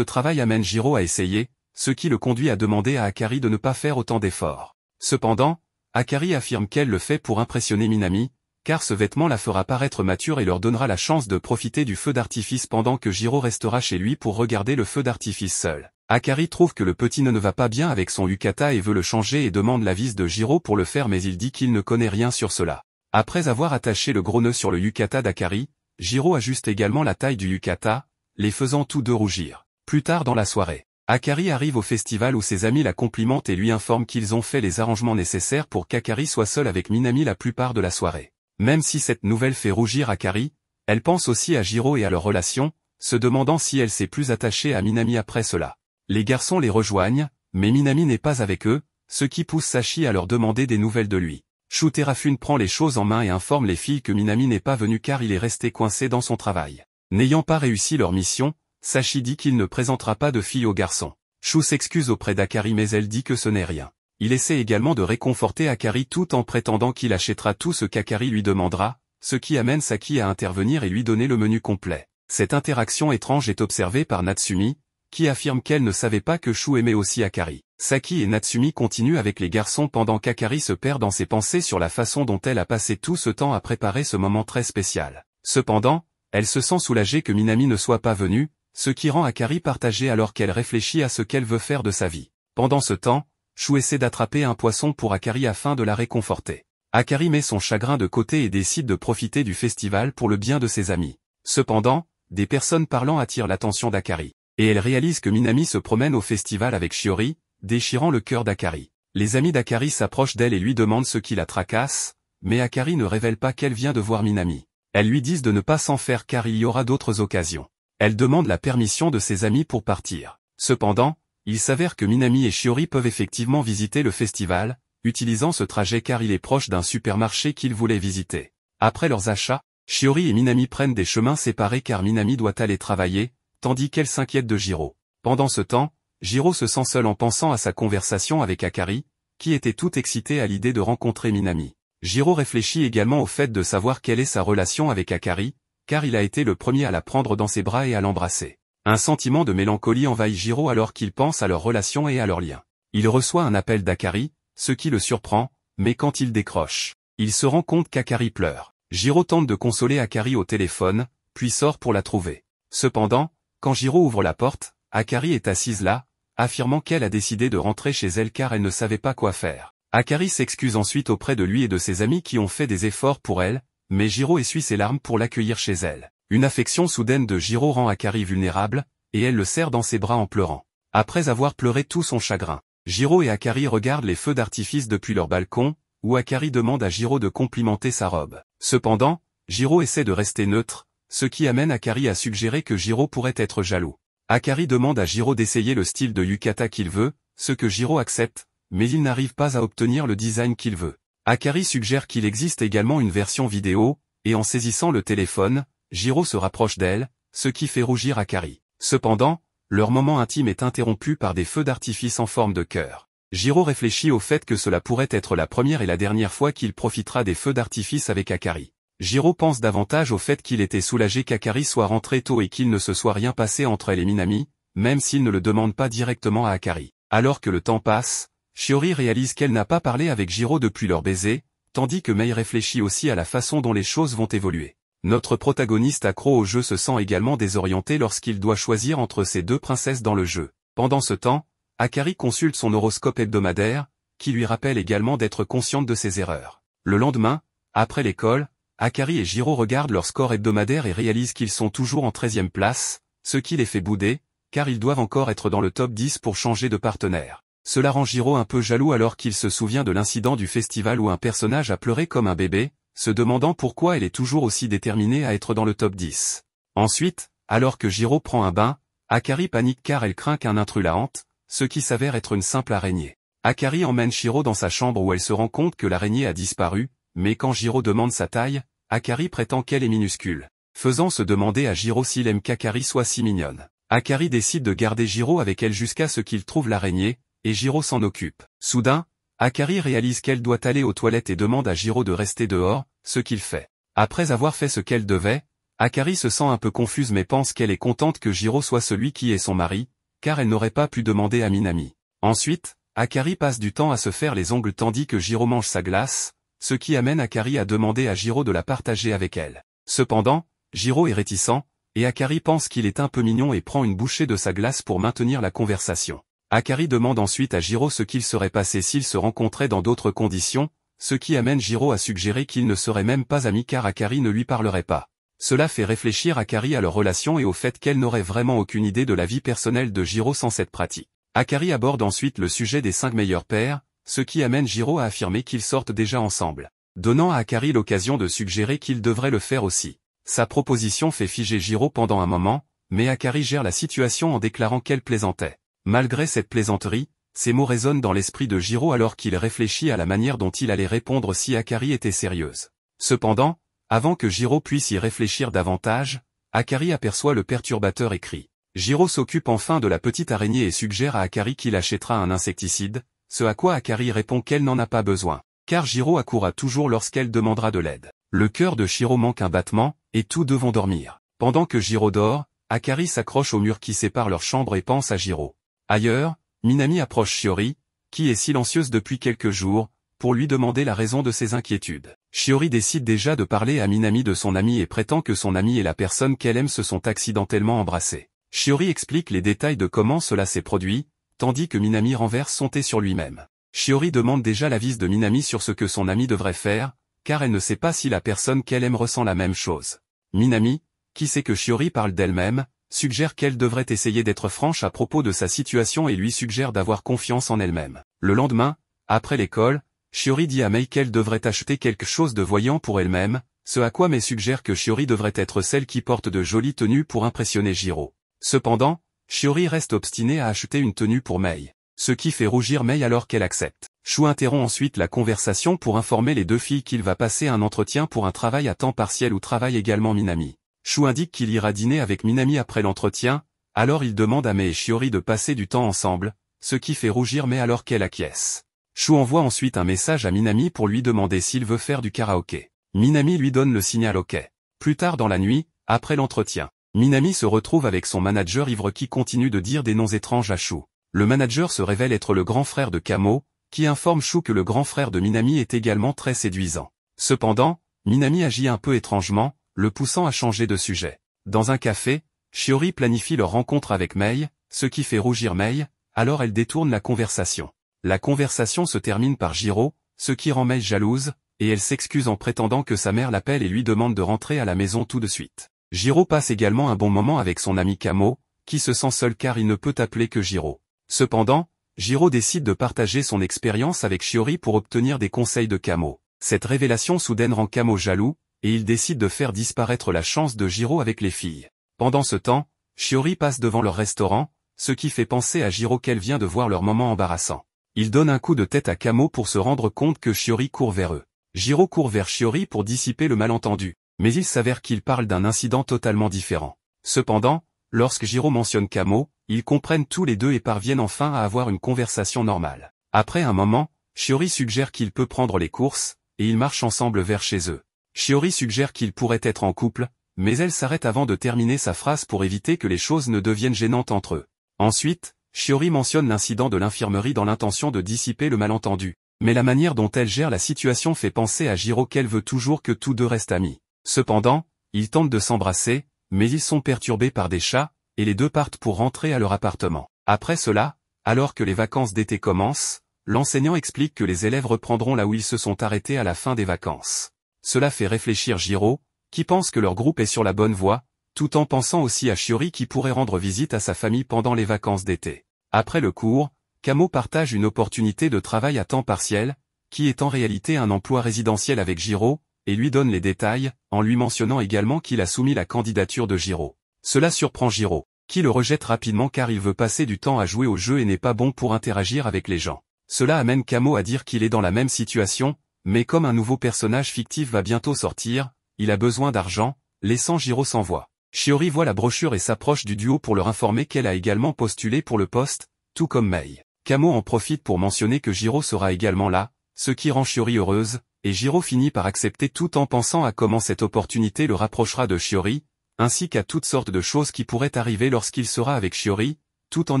travail amène Jiro à essayer, ce qui le conduit à demander à Akari de ne pas faire autant d'efforts. Cependant, Akari affirme qu'elle le fait pour impressionner Minami, car ce vêtement la fera paraître mature et leur donnera la chance de profiter du feu d'artifice pendant que Jiro restera chez lui pour regarder le feu d'artifice seul. Akari trouve que le petit ne va pas bien avec son yukata et veut le changer et demande l'avis de Jiro pour le faire, mais il dit qu'il ne connaît rien sur cela. Après avoir attaché le gros nœud sur le yukata d'Akari, Jiro ajuste également la taille du yukata, les faisant tous deux rougir. Plus tard dans la soirée, Akari arrive au festival où ses amis la complimentent et lui informent qu'ils ont fait les arrangements nécessaires pour qu'Akari soit seule avec Minami la plupart de la soirée. Même si cette nouvelle fait rougir Akari, elle pense aussi à Jiro et à leur relation, se demandant si elle s'est plus attachée à Minami après cela. Les garçons les rejoignent, mais Minami n'est pas avec eux, ce qui pousse Sachi à leur demander des nouvelles de lui. Shu Terafune prend les choses en main et informe les filles que Minami n'est pas venu car il est resté coincé dans son travail. N'ayant pas réussi leur mission, Sachi dit qu'il ne présentera pas de filles aux garçons. Shu s'excuse auprès d'Akari mais elle dit que ce n'est rien. Il essaie également de réconforter Akari tout en prétendant qu'il achètera tout ce qu'Akari lui demandera, ce qui amène Saki à intervenir et lui donner le menu complet. Cette interaction étrange est observée par Natsumi, qui affirme qu'elle ne savait pas que Shu aimait aussi Akari. Saki et Natsumi continuent avec les garçons pendant qu'Akari se perd dans ses pensées sur la façon dont elle a passé tout ce temps à préparer ce moment très spécial. Cependant, elle se sent soulagée que Minami ne soit pas venue, ce qui rend Akari partagée alors qu'elle réfléchit à ce qu'elle veut faire de sa vie. Pendant ce temps, Shu essaie d'attraper un poisson pour Akari afin de la réconforter. Akari met son chagrin de côté et décide de profiter du festival pour le bien de ses amis. Cependant, des personnes parlant attirent l'attention d'Akari, et elle réalise que Minami se promène au festival avec Shiori, déchirant le cœur d'Akari. Les amis d'Akari s'approchent d'elle et lui demandent ce qui la tracasse, mais Akari ne révèle pas qu'elle vient de voir Minami. Elles lui disent de ne pas s'en faire car il y aura d'autres occasions. Elle demande la permission de ses amis pour partir. Cependant, il s'avère que Minami et Shiori peuvent effectivement visiter le festival, utilisant ce trajet car il est proche d'un supermarché qu'ils voulaient visiter. Après leurs achats, Shiori et Minami prennent des chemins séparés car Minami doit aller travailler, tandis qu'elle s'inquiète de Jiro. Pendant ce temps, Jiro se sent seul en pensant à sa conversation avec Akari, qui était tout excité à l'idée de rencontrer Minami. Jiro réfléchit également au fait de savoir quelle est sa relation avec Akari, car il a été le premier à la prendre dans ses bras et à l'embrasser. Un sentiment de mélancolie envahit Jiro alors qu'il pense à leur relation et à leur lien. Il reçoit un appel d'Akari, ce qui le surprend, mais quand il décroche, il se rend compte qu'Akari pleure. Jiro tente de consoler Akari au téléphone, puis sort pour la trouver. Cependant, quand Jiro ouvre la porte, Akari est assise là, affirmant qu'elle a décidé de rentrer chez elle car elle ne savait pas quoi faire. Akari s'excuse ensuite auprès de lui et de ses amis qui ont fait des efforts pour elle, mais Jiro essuie ses larmes pour l'accueillir chez elle. Une affection soudaine de Jiro rend Akari vulnérable, et elle le serre dans ses bras en pleurant. Après avoir pleuré tout son chagrin, Jiro et Akari regardent les feux d'artifice depuis leur balcon, où Akari demande à Jiro de complimenter sa robe. Cependant, Jiro essaie de rester neutre, ce qui amène Akari à suggérer que Jiro pourrait être jaloux. Akari demande à Jiro d'essayer le style de yukata qu'il veut, ce que Jiro accepte, mais il n'arrive pas à obtenir le design qu'il veut. Akari suggère qu'il existe également une version vidéo, et en saisissant le téléphone, Jiro se rapproche d'elle, ce qui fait rougir Akari. Cependant, leur moment intime est interrompu par des feux d'artifice en forme de cœur. Jiro réfléchit au fait que cela pourrait être la première et la dernière fois qu'il profitera des feux d'artifice avec Akari. Jiro pense davantage au fait qu'il était soulagé qu'Akari soit rentré tôt et qu'il ne se soit rien passé entre elle et Minami, même s'il ne le demande pas directement à Akari. Alors que le temps passe, Shiori réalise qu'elle n'a pas parlé avec Jiro depuis leur baiser, tandis que Mei réfléchit aussi à la façon dont les choses vont évoluer. Notre protagoniste accro au jeu se sent également désorienté lorsqu'il doit choisir entre ces deux princesses dans le jeu. Pendant ce temps, Akari consulte son horoscope hebdomadaire, qui lui rappelle également d'être consciente de ses erreurs. Le lendemain, après l'école, Akari et Jiro regardent leur score hebdomadaire et réalisent qu'ils sont toujours en 13e place, ce qui les fait bouder, car ils doivent encore être dans le top 10 pour changer de partenaire. Cela rend Jiro un peu jaloux alors qu'il se souvient de l'incident du festival où un personnage a pleuré comme un bébé, se demandant pourquoi elle est toujours aussi déterminée à être dans le top 10. Ensuite, alors que Jiro prend un bain, Akari panique car elle craint qu'un intrus la hante, ce qui s'avère être une simple araignée. Akari emmène Shiro dans sa chambre où elle se rend compte que l'araignée a disparu, mais quand Jiro demande sa taille, Akari prétend qu'elle est minuscule, faisant se demander à Jiro s'il aime qu'Akari soit si mignonne. Akari décide de garder Jiro avec elle jusqu'à ce qu'il trouve l'araignée, et Jiro s'en occupe. Soudain, Akari réalise qu'elle doit aller aux toilettes et demande à Jiro de rester dehors, ce qu'il fait. Après avoir fait ce qu'elle devait, Akari se sent un peu confuse mais pense qu'elle est contente que Jiro soit celui qui est son mari, car elle n'aurait pas pu demander à Minami. Ensuite, Akari passe du temps à se faire les ongles tandis que Jiro mange sa glace, ce qui amène Akari à demander à Jiro de la partager avec elle. Cependant, Jiro est réticent, et Akari pense qu'il est un peu mignon et prend une bouchée de sa glace pour maintenir la conversation. Akari demande ensuite à Jiro ce qu'il serait passé s'ils se rencontraient dans d'autres conditions, ce qui amène Jiro à suggérer qu'ils ne seraient même pas amis car Akari ne lui parlerait pas. Cela fait réfléchir Akari à leur relation et au fait qu'elle n'aurait vraiment aucune idée de la vie personnelle de Jiro sans cette pratique. Akari aborde ensuite le sujet des 5 meilleurs pairs, ce qui amène Jiro à affirmer qu'ils sortent déjà ensemble, donnant à Akari l'occasion de suggérer qu'il devrait le faire aussi. Sa proposition fait figer Jiro pendant un moment, mais Akari gère la situation en déclarant qu'elle plaisantait. Malgré cette plaisanterie, ces mots résonnent dans l'esprit de Jiro alors qu'il réfléchit à la manière dont il allait répondre si Akari était sérieuse. Cependant, avant que Jiro puisse y réfléchir davantage, Akari aperçoit le perturbateur et crie. Jiro s'occupe enfin de la petite araignée et suggère à Akari qu'il achètera un insecticide, ce à quoi Akari répond qu'elle n'en a pas besoin, car Jiro accourra toujours lorsqu'elle demandera de l'aide. Le cœur de Shiro manque un battement, et tous deux vont dormir. Pendant que Jiro dort, Akari s'accroche au mur qui sépare leur chambre et pense à Jiro. Ailleurs, Minami approche Shiori, qui est silencieuse depuis quelques jours, pour lui demander la raison de ses inquiétudes. Shiori décide déjà de parler à Minami de son ami et prétend que son ami et la personne qu'elle aime se sont accidentellement embrassés. Shiori explique les détails de comment cela s'est produit, tandis que Minami renverse son thé sur lui-même. Shiori demande déjà l'avis de Minami sur ce que son ami devrait faire, car elle ne sait pas si la personne qu'elle aime ressent la même chose. Minami, qui sait que Shiori parle d'elle-même, suggère qu'elle devrait essayer d'être franche à propos de sa situation et lui suggère d'avoir confiance en elle-même. Le lendemain, après l'école, Shiori dit à Mei qu'elle devrait acheter quelque chose de voyant pour elle-même, ce à quoi Mei suggère que Shiori devrait être celle qui porte de jolies tenues pour impressionner Jiro. Cependant, Shiori reste obstinée à acheter une tenue pour Mei, ce qui fait rougir Mei alors qu'elle accepte. Shu interrompt ensuite la conversation pour informer les deux filles qu'il va passer un entretien pour un travail à temps partiel où travaille également Minami. Shu indique qu'il ira dîner avec Minami après l'entretien, alors il demande à Mei et Shiori de passer du temps ensemble, ce qui fait rougir Mei alors qu'elle acquiesce. Shu envoie ensuite un message à Minami pour lui demander s'il veut faire du karaoké. Minami lui donne le signal OK. Plus tard dans la nuit, après l'entretien, Minami se retrouve avec son manager ivre qui continue de dire des noms étranges à Shu. Le manager se révèle être le grand frère de Kamo, qui informe Shu que le grand frère de Minami est également très séduisant. Cependant, Minami agit un peu étrangement, le poussant à changer de sujet. Dans un café, Shiori planifie leur rencontre avec Mei, ce qui fait rougir Mei, alors elle détourne la conversation. La conversation se termine par Jiro, ce qui rend Mei jalouse, et elle s'excuse en prétendant que sa mère l'appelle et lui demande de rentrer à la maison tout de suite. Jiro passe également un bon moment avec son ami Kamo, qui se sent seul car il ne peut appeler que Jiro. Cependant, Jiro décide de partager son expérience avec Shiori pour obtenir des conseils de Kamo. Cette révélation soudaine rend Kamo jaloux, et il décide de faire disparaître la chance de Jiro avec les filles. Pendant ce temps, Shiori passe devant leur restaurant, ce qui fait penser à Jiro qu'elle vient de voir leur moment embarrassant. Il donne un coup de tête à Kamo pour se rendre compte que Shiori court vers eux. Jiro court vers Shiori pour dissiper le malentendu, mais il s'avère qu'il parle d'un incident totalement différent. Cependant, lorsque Jiro mentionne Kamo, ils comprennent tous les deux et parviennent enfin à avoir une conversation normale. Après un moment, Shiori suggère qu'il peut prendre les courses, et ils marchent ensemble vers chez eux. Shiori suggère qu'ils pourraient être en couple, mais elle s'arrête avant de terminer sa phrase pour éviter que les choses ne deviennent gênantes entre eux. Ensuite, Shiori mentionne l'incident de l'infirmerie dans l'intention de dissiper le malentendu, mais la manière dont elle gère la situation fait penser à Jiro qu'elle veut toujours que tous deux restent amis. Cependant, ils tentent de s'embrasser, mais ils sont perturbés par des chats, et les deux partent pour rentrer à leur appartement. Après cela, alors que les vacances d'été commencent, l'enseignant explique que les élèves reprendront là où ils se sont arrêtés à la fin des vacances. Cela fait réfléchir Jiro, qui pense que leur groupe est sur la bonne voie, tout en pensant aussi à Shiori qui pourrait rendre visite à sa famille pendant les vacances d'été. Après le cours, Kamo partage une opportunité de travail à temps partiel, qui est en réalité un emploi résidentiel avec Jiro, et lui donne les détails, en lui mentionnant également qu'il a soumis la candidature de Jiro. Cela surprend Jiro, qui le rejette rapidement car il veut passer du temps à jouer au jeu et n'est pas bon pour interagir avec les gens. Cela amène Kamo à dire qu'il est dans la même situation, mais comme un nouveau personnage fictif va bientôt sortir, il a besoin d'argent, laissant Jiro sans voix. Shiori voit la brochure et s'approche du duo pour leur informer qu'elle a également postulé pour le poste, tout comme Mei. Kamo en profite pour mentionner que Jiro sera également là, ce qui rend Shiori heureuse, et Jiro finit par accepter tout en pensant à comment cette opportunité le rapprochera de Shiori, ainsi qu'à toutes sortes de choses qui pourraient arriver lorsqu'il sera avec Shiori, tout en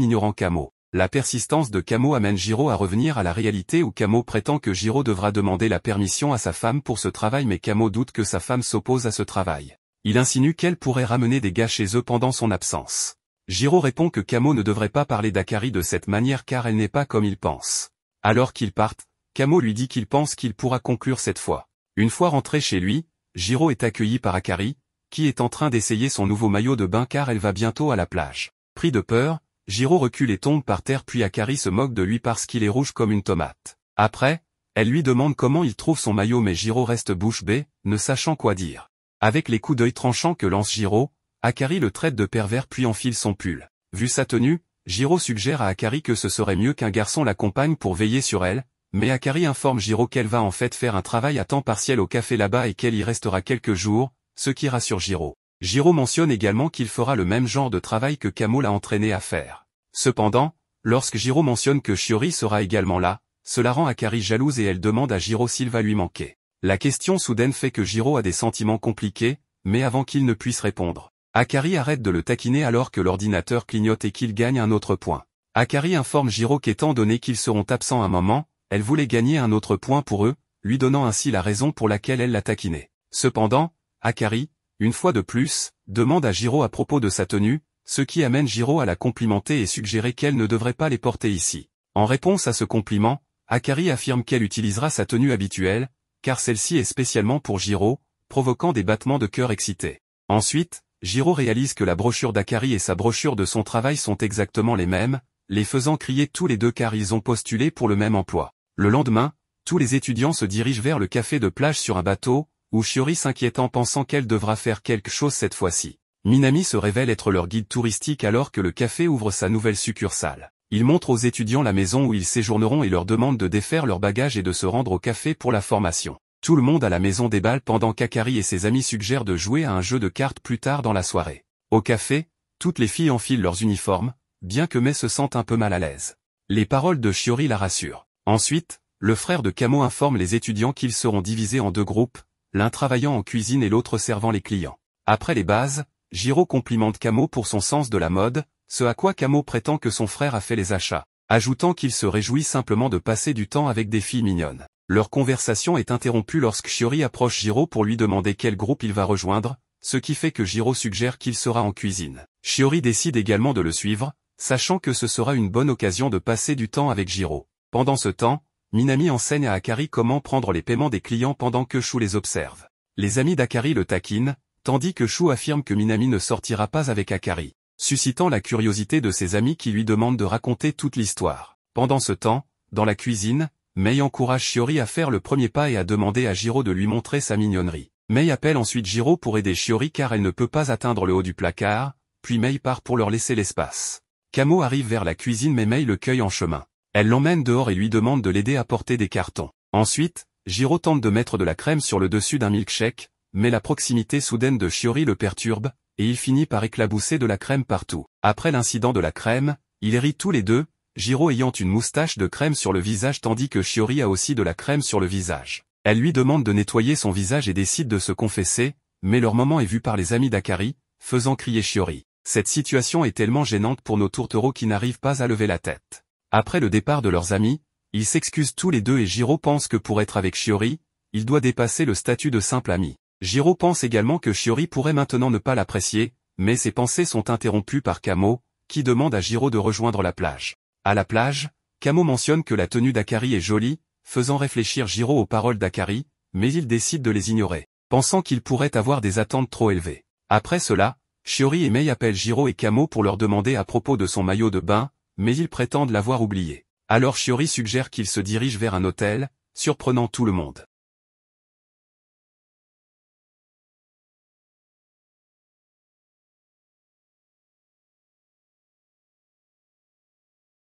ignorant Kamo. La persistance de Kamo amène Jiro à revenir à la réalité où Kamo prétend que Jiro devra demander la permission à sa femme pour ce travail mais Kamo doute que sa femme s'oppose à ce travail. Il insinue qu'elle pourrait ramener des gars chez eux pendant son absence. Jiro répond que Kamo ne devrait pas parler d'Akari de cette manière car elle n'est pas comme il pense. Alors qu'ils partent, Kamo lui dit qu'il pense qu'il pourra conclure cette fois. Une fois rentré chez lui, Jiro est accueilli par Akari, qui est en train d'essayer son nouveau maillot de bain car elle va bientôt à la plage. Pris de peur, Jiro recule et tombe par terre puis Akari se moque de lui parce qu'il est rouge comme une tomate. Après, elle lui demande comment il trouve son maillot mais Jiro reste bouche bée, ne sachant quoi dire. Avec les coups d'œil tranchants que lance Jiro, Akari le traite de pervers puis enfile son pull. Vu sa tenue, Jiro suggère à Akari que ce serait mieux qu'un garçon l'accompagne pour veiller sur elle, mais Akari informe Jiro qu'elle va en fait faire un travail à temps partiel au café là-bas et qu'elle y restera quelques jours, ce qui rassure Jiro. Jiro mentionne également qu'il fera le même genre de travail que Kamo l'a entraîné à faire. Cependant, lorsque Jiro mentionne que Shiori sera également là, cela rend Akari jalouse et elle demande à Jiro s'il va lui manquer. La question soudaine fait que Jiro a des sentiments compliqués, mais avant qu'il ne puisse répondre, Akari arrête de le taquiner alors que l'ordinateur clignote et qu'il gagne un autre point. Akari informe Jiro qu'étant donné qu'ils seront absents un moment, elle voulait gagner un autre point pour eux, lui donnant ainsi la raison pour laquelle elle l'a taquiné. Cependant, Akari, une fois de plus, demande à Jiro à propos de sa tenue, ce qui amène Jiro à la complimenter et suggérer qu'elle ne devrait pas les porter ici. En réponse à ce compliment, Akari affirme qu'elle utilisera sa tenue habituelle, car celle-ci est spécialement pour Jiro, provoquant des battements de cœur excités. Ensuite, Jiro réalise que la brochure d'Akari et sa brochure de son travail sont exactement les mêmes, les faisant crier tous les deux car ils ont postulé pour le même emploi. Le lendemain, tous les étudiants se dirigent vers le café de plage sur un bateau, où Shiori s'inquiète en pensant qu'elle devra faire quelque chose cette fois-ci. Minami se révèle être leur guide touristique alors que le café ouvre sa nouvelle succursale. Il montre aux étudiants la maison où ils séjourneront et leur demande de défaire leurs bagages et de se rendre au café pour la formation. Tout le monde à la maison déballe pendant qu'Akari et ses amis suggèrent de jouer à un jeu de cartes plus tard dans la soirée. Au café, toutes les filles enfilent leurs uniformes, bien que Mai se sente un peu mal à l'aise. Les paroles de Shiori la rassurent. Ensuite, le frère de Kamo informe les étudiants qu'ils seront divisés en deux groupes, l'un travaillant en cuisine et l'autre servant les clients. Après les bases, Jiro complimente Kamo pour son sens de la mode, ce à quoi Kamo prétend que son frère a fait les achats, ajoutant qu'il se réjouit simplement de passer du temps avec des filles mignonnes. Leur conversation est interrompue lorsque Shiori approche Jiro pour lui demander quel groupe il va rejoindre, ce qui fait que Jiro suggère qu'il sera en cuisine. Shiori décide également de le suivre, sachant que ce sera une bonne occasion de passer du temps avec Jiro. Pendant ce temps, Minami enseigne à Akari comment prendre les paiements des clients pendant que Shu les observe. Les amis d'Akari le taquinent, tandis que Shu affirme que Minami ne sortira pas avec Akari, suscitant la curiosité de ses amis qui lui demandent de raconter toute l'histoire. Pendant ce temps, dans la cuisine, Mei encourage Shiori à faire le premier pas et à demander à Jiro de lui montrer sa mignonnerie. Mei appelle ensuite Jiro pour aider Shiori car elle ne peut pas atteindre le haut du placard, puis Mei part pour leur laisser l'espace. Kamo arrive vers la cuisine mais Mei le cueille en chemin. Elle l'emmène dehors et lui demande de l'aider à porter des cartons. Ensuite, Jiro tente de mettre de la crème sur le dessus d'un milkshake, mais la proximité soudaine de Shiori le perturbe, et il finit par éclabousser de la crème partout. Après l'incident de la crème, ils rient tous les deux, Jiro ayant une moustache de crème sur le visage tandis que Shiori a aussi de la crème sur le visage. Elle lui demande de nettoyer son visage et décide de se confesser, mais leur moment est vu par les amis d'Akari, faisant crier Shiori. Cette situation est tellement gênante pour nos tourtereaux qui n'arrivent pas à lever la tête. Après le départ de leurs amis, ils s'excusent tous les deux et Jiro pense que pour être avec Shiori, il doit dépasser le statut de simple ami. Jiro pense également que Shiori pourrait maintenant ne pas l'apprécier, mais ses pensées sont interrompues par Kamo, qui demande à Jiro de rejoindre la plage. À la plage, Kamo mentionne que la tenue d'Akari est jolie, faisant réfléchir Jiro aux paroles d'Akari, mais il décide de les ignorer, pensant qu'il pourrait avoir des attentes trop élevées. Après cela, Shiori et Mei appellent Jiro et Kamo pour leur demander à propos de son maillot de bain, mais ils prétendent l'avoir oublié. Alors Shiori suggère qu'ils se dirigent vers un hôtel, surprenant tout le monde.